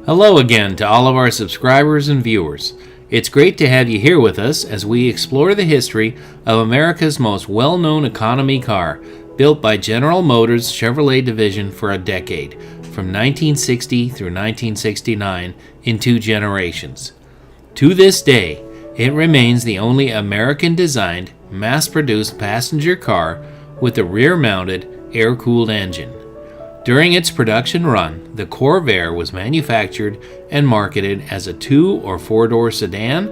Hello again to all of our subscribers and viewers. It's great to have you here with us as we explore the history of America's most well-known economy car, built by General Motors' Chevrolet division for a decade, from 1960 through 1969, in 2 generations. To this day, it remains the only American-designed, mass-produced passenger car with a rear-mounted, air-cooled engine. During its production run, the Corvair was manufactured and marketed as a 2- or 4-door sedan,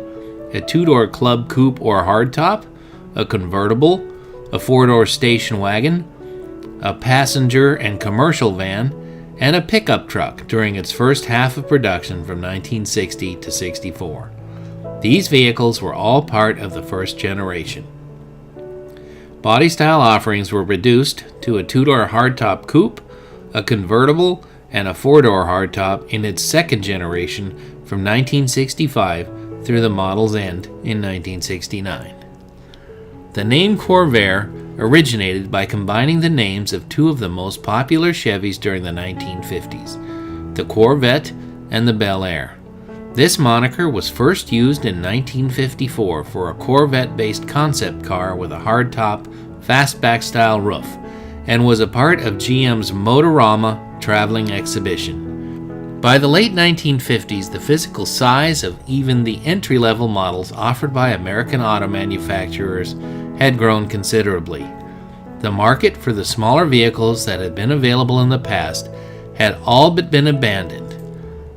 a 2-door club coupe or hardtop, a convertible, a 4-door station wagon, a passenger and commercial van, and a pickup truck during its first half of production from 1960 to 64. These vehicles were all part of the first generation. Body style offerings were reduced to a 2-door hardtop coupe, a convertible, and a 4-door hardtop in its second generation from 1965 through the model's end in 1969. The name Corvair originated by combining the names of 2 of the most popular Chevys during the 1950s, the Corvette and the Bel Air. This moniker was first used in 1954 for a Corvette-based concept car with a hardtop, fastback-style roof, and was a part of GM's Motorama traveling exhibition. By the late 1950s, the physical size of even the entry-level models offered by American auto manufacturers had grown considerably. The market for the smaller vehicles that had been available in the past had all but been abandoned.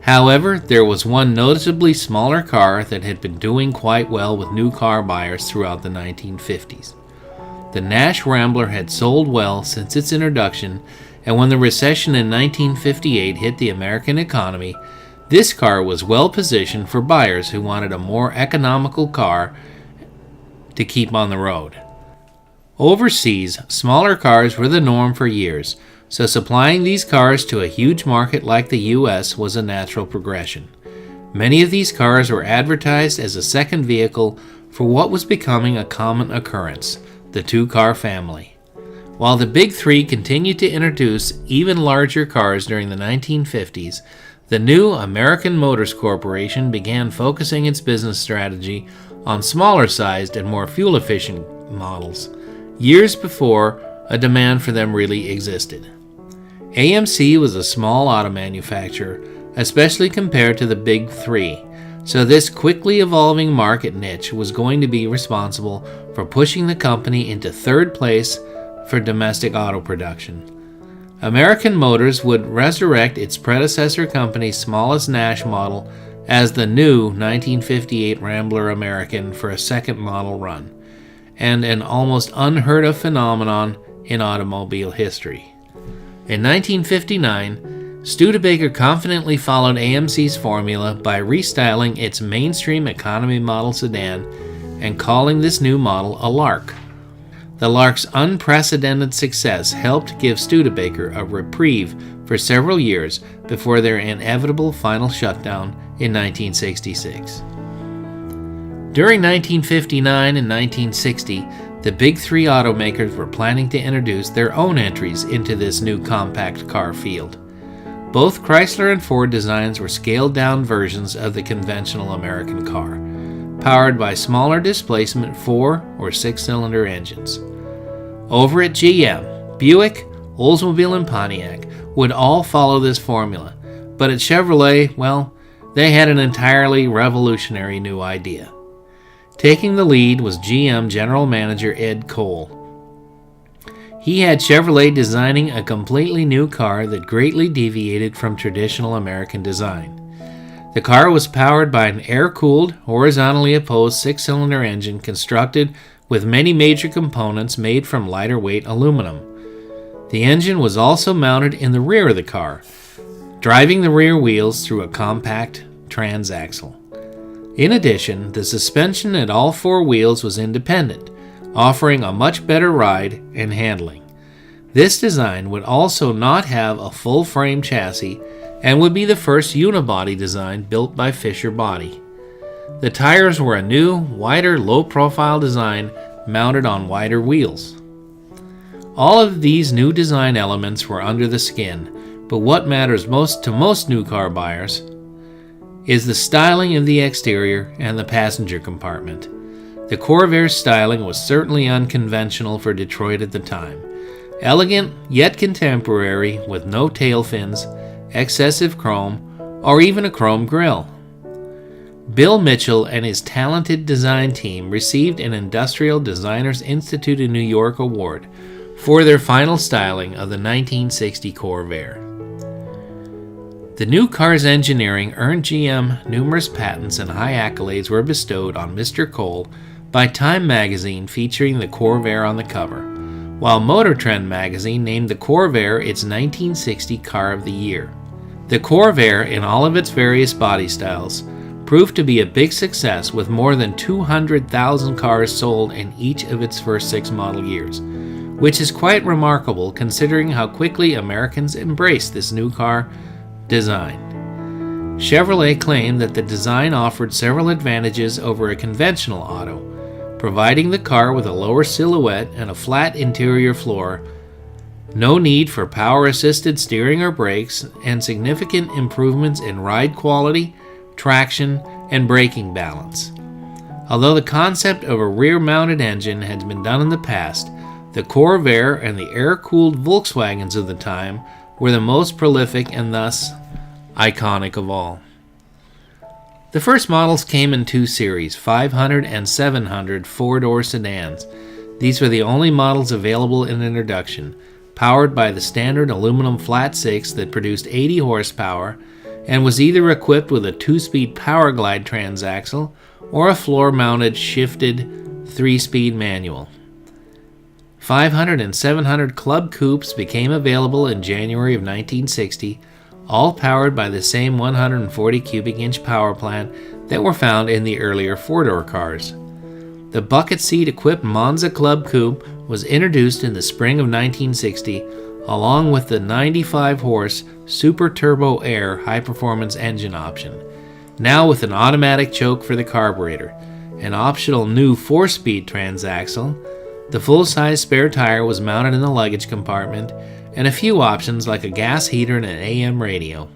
However, there was one noticeably smaller car that had been doing quite well with new car buyers throughout the 1950s. The Nash Rambler had sold well since its introduction, and when the recession in 1958 hit the American economy, this car was well positioned for buyers who wanted a more economical car to keep on the road. Overseas, smaller cars were the norm for years, so supplying these cars to a huge market like the US was a natural progression. Many of these cars were advertised as a second vehicle for what was becoming a common occurrence, the 2-car family. While the Big Three continued to introduce even larger cars during the 1950s, the new American Motors Corporation began focusing its business strategy on smaller-sized and more fuel-efficient models, years before a demand for them really existed. AMC was a small auto manufacturer, especially compared to the Big Three, so this quickly evolving market niche was going to be responsible for pushing the company into 3rd place for domestic auto production. American Motors would resurrect its predecessor company's smallest Nash model as the new 1958 Rambler American for a second model run, and an almost unheard of phenomenon in automobile history. In 1959, Studebaker confidently followed AMC's formula by restyling its mainstream economy model sedan and calling this new model a Lark. The Lark's unprecedented success helped give Studebaker a reprieve for several years before their inevitable final shutdown in 1966. During 1959 and 1960, the Big Three automakers were planning to introduce their own entries into this new compact car field. Both Chrysler and Ford designs were scaled-down versions of the conventional American car, powered by smaller displacement 4- or 6-cylinder engines. Over at GM, Buick, Oldsmobile, and Pontiac would all follow this formula, but at Chevrolet, well, they had an entirely revolutionary new idea. Taking the lead was GM General Manager Ed Cole. He had Chevrolet designing a completely new car that greatly deviated from traditional American design. The car was powered by an air-cooled, horizontally opposed 6-cylinder engine constructed with many major components made from lighter-weight aluminum. The engine was also mounted in the rear of the car, driving the rear wheels through a compact transaxle. In addition, the suspension at all 4 wheels was independent, offering a much better ride and handling. This design would also not have a full-frame chassis and would be the first unibody design built by Fisher Body. The tires were a new, wider, low-profile design mounted on wider wheels. All of these new design elements were under the skin, but what matters most to most new car buyers is the styling of the exterior and the passenger compartment. The Corvair styling was certainly unconventional for Detroit at the time. Elegant, yet contemporary, with no tail fins, excessive chrome, or even a chrome grille. Bill Mitchell and his talented design team received an Industrial Designers Institute in New York award for their final styling of the 1960 Corvair. The new car's engineering earned GM numerous patents, and high accolades were bestowed on Mr. Cole by Time magazine, featuring the Corvair on the cover, while Motor Trend magazine named the Corvair its 1960 Car of the Year. The Corvair, in all of its various body styles, proved to be a big success, with more than 200,000 cars sold in each of its first 6 model years, which is quite remarkable considering how quickly Americans embraced this new car design. Chevrolet claimed that the design offered several advantages over a conventional auto, providing the car with a lower silhouette and a flat interior floor, no need for power-assisted steering or brakes, and significant improvements in ride quality, traction, and braking balance. Although the concept of a rear-mounted engine had been done in the past, the Corvair and the air-cooled Volkswagens of the time were the most prolific and thus iconic of all. The first models came in 2 series, 500 and 700 4-door sedans. These were the only models available in introduction, powered by the standard aluminum flat 6 that produced 80 horsepower and was either equipped with a 2-speed power glide transaxle or a floor-mounted shifted 3-speed manual. 500 and 700 Club Coupes became available in January of 1960, all powered by the same 140 cubic inch power plant that were found in the earlier 4-door cars. The bucket seat equipped Monza Club Coupe was introduced in the spring of 1960, along with the 95 horse Super Turbo Air high performance engine option, now with an automatic choke for the carburetor, an optional new 4-speed transaxle. The full-size spare tire was mounted in the luggage compartment, and a few options like a gas heater and an AM radio.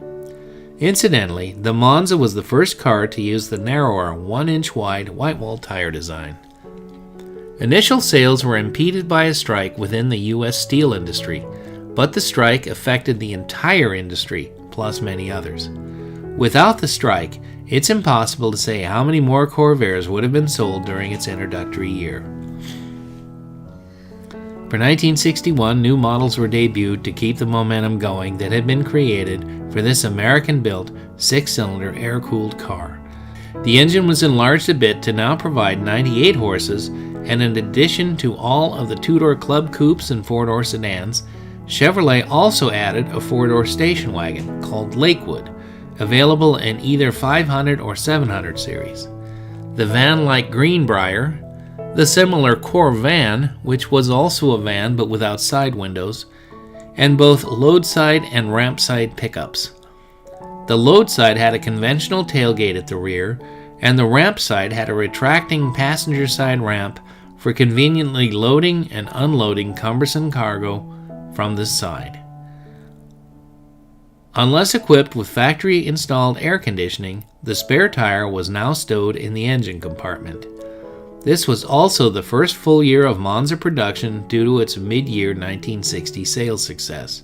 Incidentally, the Monza was the first car to use the narrower 1-inch wide white-wall tire design. Initial sales were impeded by a strike within the U.S. steel industry, but the strike affected the entire industry, plus many others. Without the strike, it's impossible to say how many more Corvairs would have been sold during its introductory year. For 1961, new models were debuted to keep the momentum going that had been created for this American-built 6-cylinder air-cooled car. The engine was enlarged a bit to now provide 98 horses, and in addition to all of the 2-door Club Coupes and 4-door sedans, Chevrolet also added a 4-door station wagon called Lakewood, available in either 500 or 700 series. The van-like Greenbrier, the similar Corvan, which was also a van but without side windows, and both load side and ramp side pickups. The load side had a conventional tailgate at the rear, and the ramp side had a retracting passenger side ramp for conveniently loading and unloading cumbersome cargo from the side. Unless equipped with factory-installed air conditioning, the spare tire was now stowed in the engine compartment. This was also the first full year of Monza production due to its mid-year 1960 sales success.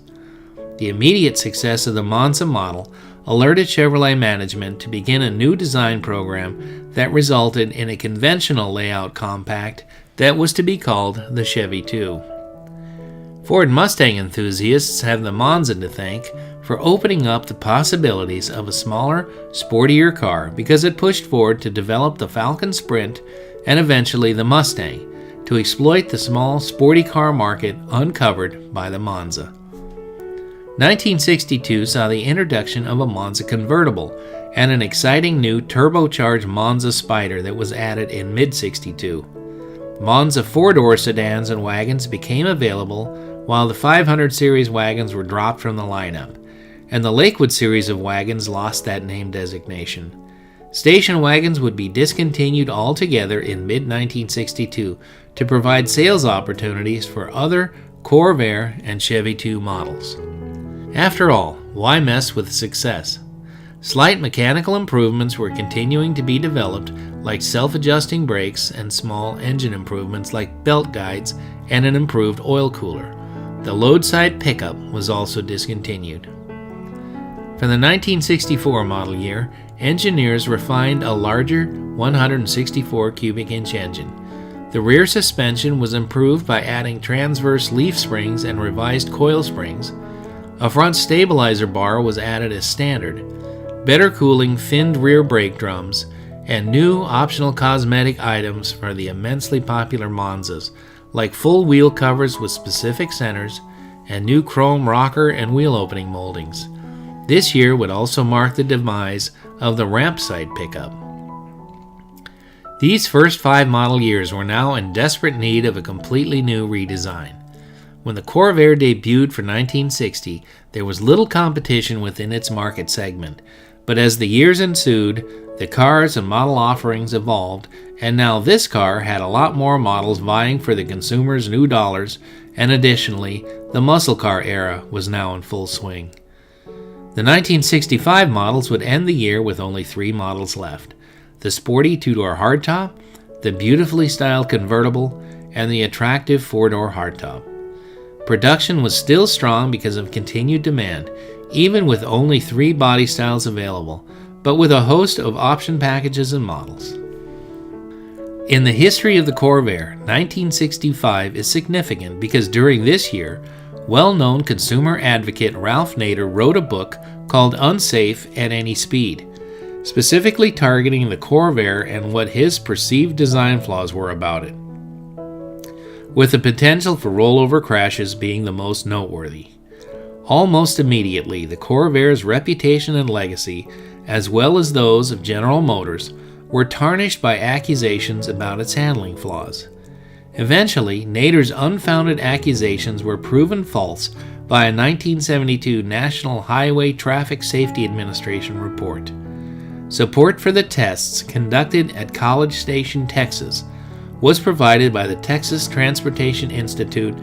The immediate success of the Monza model alerted Chevrolet management to begin a new design program that resulted in a conventional layout compact that was to be called the Chevy 2. Ford Mustang enthusiasts have the Monza to thank for opening up the possibilities of a smaller, sportier car because it pushed Ford to develop the Falcon Sprint and eventually the Mustang to exploit the small, sporty car market uncovered by the Monza. 1962 saw the introduction of a Monza convertible and an exciting new turbocharged Monza Spider that was added in mid-62. Monza 4-door sedans and wagons became available while the 500 series wagons were dropped from the lineup, and the Lakewood series of wagons lost that name designation. Station wagons would be discontinued altogether in mid-1962 to provide sales opportunities for other Corvair and Chevy 2 models. After all, why mess with success? Slight mechanical improvements were continuing to be developed, like self-adjusting brakes and small engine improvements like belt guides and an improved oil cooler. The load-side pickup was also discontinued. For the 1964 model year, engineers refined a larger 164 cubic inch engine. The rear suspension was improved by adding transverse leaf springs and revised coil springs. A front stabilizer bar was added as standard, better cooling finned rear brake drums, and new optional cosmetic items for the immensely popular Monzas, like full wheel covers with specific centers and new chrome rocker and wheel opening moldings. This year would also mark the demise of the ramp side pickup. These first 5 model years were now in desperate need of a completely new redesign. When the Corvair debuted for 1960, there was little competition within its market segment, but as the years ensued, the cars and model offerings evolved, and now this car had a lot more models vying for the consumer's new dollars, and additionally, the muscle car era was now in full swing. The 1965 models would end the year with only 3 models left: the sporty 2-door hardtop, the beautifully styled convertible, and the attractive 4-door hardtop. Production was still strong because of continued demand, even with only 3 body styles available, but with a host of option packages and models. In the history of the Corvair, 1965 is significant because during this year, well-known consumer advocate Ralph Nader wrote a book called Unsafe at Any Speed, specifically targeting the Corvair and what his perceived design flaws were about it, with the potential for rollover crashes being the most noteworthy. Almost immediately, the Corvair's reputation and legacy, as well as those of General Motors, were tarnished by accusations about its handling flaws. Eventually, Nader's unfounded accusations were proven false by a 1972 National Highway Traffic Safety Administration report. Support for the tests conducted at College Station, Texas, was provided by the Texas Transportation Institute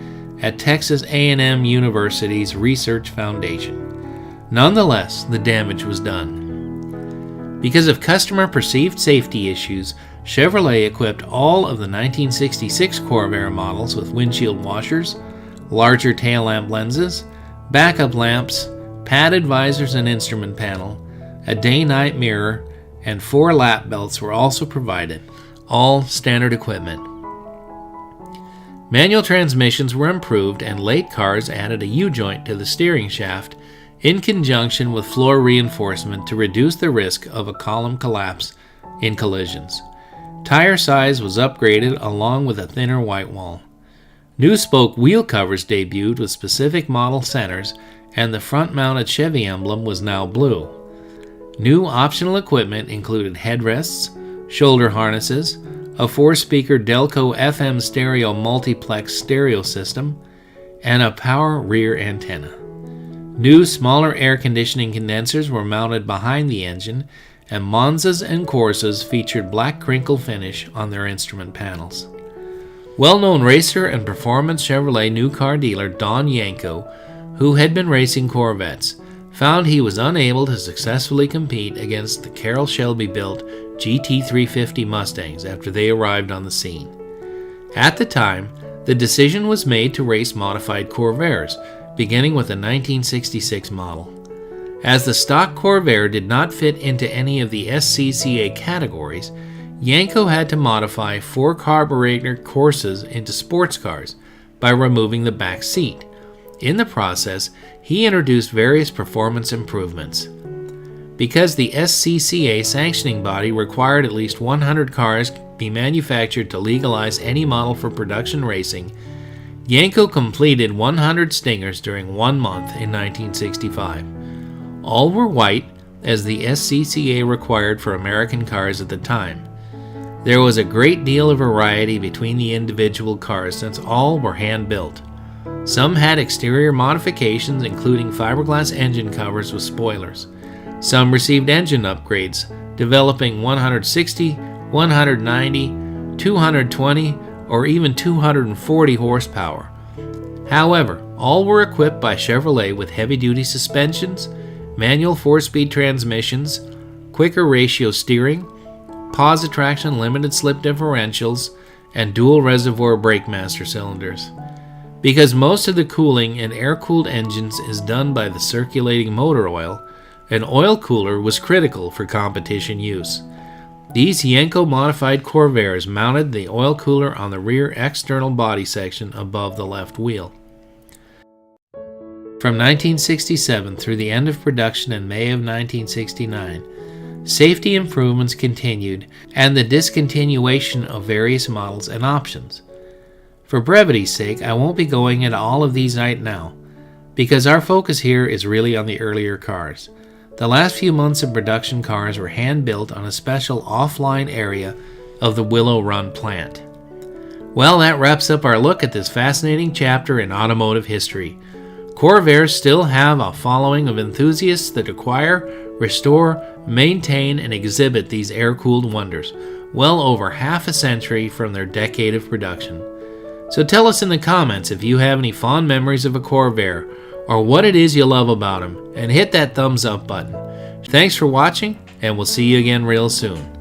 at Texas A&M University's Research Foundation. Nonetheless, the damage was done. Because of customer perceived safety issues, Chevrolet equipped all of the 1966 Corvair models with windshield washers, larger tail lamp lenses, backup lamps, padded visors and instrument panel, a day-night mirror, and 4 lap belts were also provided, all standard equipment. Manual transmissions were improved, and late cars added a U-joint to the steering shaft in conjunction with floor reinforcement to reduce the risk of a column collapse in collisions. Tire size was upgraded along with a thinner white wall. New spoke wheel covers debuted with specific model centers, and the front-mounted Chevy emblem was now blue. New optional equipment included headrests, shoulder harnesses, a 4-speaker Delco FM stereo multiplex stereo system, and a power rear antenna. New smaller air conditioning condensers were mounted behind the engine, and Monzas and Corsas featured black crinkle finish on their instrument panels. Well-known racer and performance Chevrolet new car dealer Don Yanko, who had been racing Corvettes, found he was unable to successfully compete against the Carroll Shelby-built GT350 Mustangs after they arrived on the scene. At the time, the decision was made to race modified Corvairs, beginning with the 1966 model. As the stock Corvair did not fit into any of the SCCA categories, Yanko had to modify 4 carburetor Corsas into sports cars by removing the back seat. In the process, he introduced various performance improvements. Because the SCCA sanctioning body required at least 100 cars be manufactured to legalize any model for production racing, Yanko completed 100 Stingers during 1 month in 1965. All were white, as the SCCA required for American cars at the time. There was a great deal of variety between the individual cars since all were hand-built. Some had exterior modifications including fiberglass engine covers with spoilers. Some received engine upgrades, developing 160, 190, 220, or even 240 horsepower. However, all were equipped by Chevrolet with heavy-duty suspensions, manual 4-speed transmissions, quicker ratio steering, pause attraction limited slip differentials, and dual reservoir brake master cylinders. Because most of the cooling in air-cooled engines is done by the circulating motor oil, an oil cooler was critical for competition use. These Yenko-modified Corvairs mounted the oil cooler on the rear external body section above the left wheel. From 1967 through the end of production in May of 1969, safety improvements continued and the discontinuation of various models and options. For brevity's sake, I won't be going into all of these right now, because our focus here is really on the earlier cars. The last few months of production cars were hand-built on a special offline area of the Willow Run plant. Well, that wraps up our look at this fascinating chapter in automotive history. Corvairs still have a following of enthusiasts that acquire, restore, maintain, and exhibit these air-cooled wonders, well over half a century from their decade of production. So tell us in the comments if you have any fond memories of a Corvair, or what it is you love about them, and hit that thumbs up button. Thanks for watching, and we'll see you again real soon.